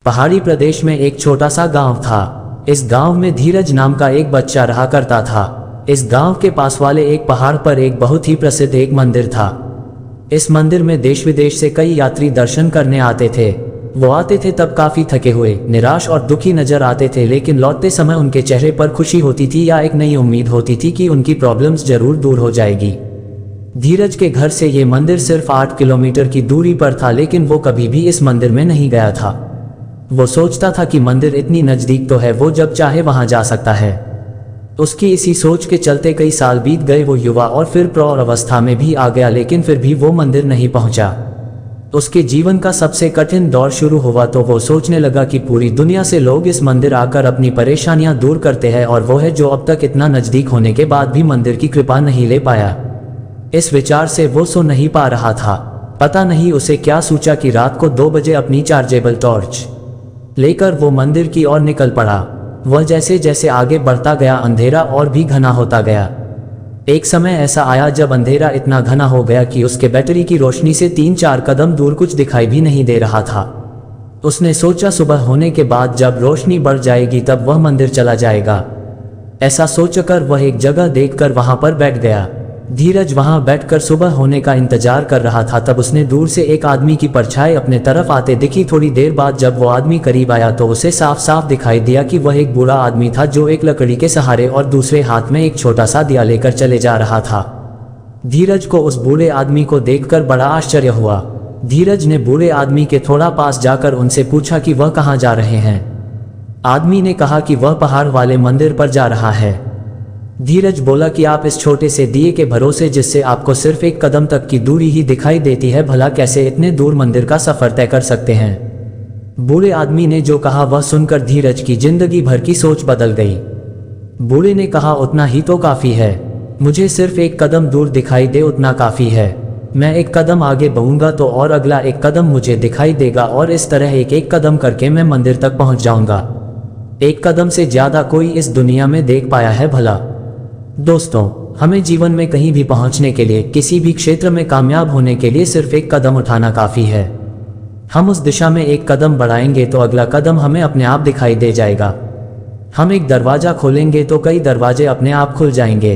पहाड़ी प्रदेश में एक छोटा सा गांव था। इस गांव में धीरज नाम का एक बच्चा रहा करता था। इस गांव के पास वाले एक पहाड़ पर एक बहुत ही प्रसिद्ध एक मंदिर था। इस मंदिर में देश विदेश से कई यात्री दर्शन करने आते थे। वो आते थे तब काफी थके हुए, निराश और दुखी नजर आते थे, लेकिन लौटते समय उनके चेहरे पर खुशी होती थी या एक नई उम्मीद होती थी कि उनकी प्रॉब्लम्स जरूर दूर हो जाएगी। धीरज के घर से ये मंदिर सिर्फ 8 किलोमीटर की दूरी पर था, लेकिन वो कभी भी इस मंदिर में नहीं गया था। वो सोचता था कि मंदिर इतनी नजदीक तो है, वो जब चाहे वहां जा सकता है। उसकी इसी सोच के चलते कई साल बीत गए। वो युवा और फिर प्रौढ़ अवस्था में भी आ गया, लेकिन फिर भी वो मंदिर नहीं पहुंचा। उसके जीवन का सबसे कठिन दौर शुरू हुआ तो वो सोचने लगा कि पूरी दुनिया से लोग इस मंदिर आकर अपनी परेशानियां दूर करते हैं, और वो है जो अब तक इतना नजदीक होने के बाद भी मंदिर की कृपा नहीं ले पाया। इस विचार से वो सो नहीं पा रहा था। पता नहीं उसे क्या सोचा कि रात को 2 बजे अपनी चार्जेबल टॉर्च लेकर वो मंदिर की ओर निकल पड़ा। वह जैसे जैसे आगे बढ़ता गया, अंधेरा और भी घना होता गया। एक समय ऐसा आया जब अंधेरा इतना घना हो गया कि उसके बैटरी की रोशनी से 3-4 कदम दूर कुछ दिखाई भी नहीं दे रहा था। उसने सोचा सुबह होने के बाद जब रोशनी बढ़ जाएगी तब वह मंदिर चला जाएगा। ऐसा सोचकर वह एक जगह देखकर वहां पर बैठ गया। धीरज वहां बैठकर सुबह होने का इंतजार कर रहा था। तब उसने दूर से एक आदमी की परछाई अपने तरफ आते दिखी। थोड़ी देर बाद जब वो आदमी करीब आया तो उसे साफ साफ दिखाई दिया कि वह एक बूढ़ा आदमी था जो एक लकड़ी के सहारे और दूसरे हाथ में एक छोटा सा दिया लेकर चले जा रहा था। धीरज को उस बूढ़े आदमी को देखकर बड़ा आश्चर्य हुआ। धीरज ने बूढ़े आदमी के थोड़ा पास जाकर उनसे पूछा कि वह कहाँ जा रहे हैं। आदमी ने कहा कि वह पहाड़ वाले मंदिर पर जा रहा है। धीरज बोला कि आप इस छोटे से दिए के भरोसे, जिससे आपको सिर्फ 1 कदम तक की दूरी ही दिखाई देती है, भला कैसे इतने दूर मंदिर का सफर तय कर सकते हैं। बूढ़े आदमी ने जो कहा वह सुनकर धीरज की जिंदगी भर की सोच बदल गई। बूढ़े ने कहा, उतना ही तो काफी है, मुझे सिर्फ 1 कदम दूर दिखाई दे उतना काफी है। मैं 1 कदम आगे बढ़ूंगा तो और अगला 1 कदम मुझे दिखाई देगा, और इस तरह एक कदम करके मैं मंदिर तक पहुंच जाऊंगा। 1 कदम से ज्यादा कोई इस दुनिया में देख पाया है भला। दोस्तों, हमें जीवन में कहीं भी पहुंचने के लिए, किसी भी क्षेत्र में कामयाब होने के लिए सिर्फ 1 कदम उठाना काफी है। हम उस दिशा में 1 कदम बढ़ाएंगे तो अगला कदम हमें अपने आप दिखाई दे जाएगा। हम एक दरवाजा खोलेंगे तो कई दरवाजे अपने आप खुल जाएंगे।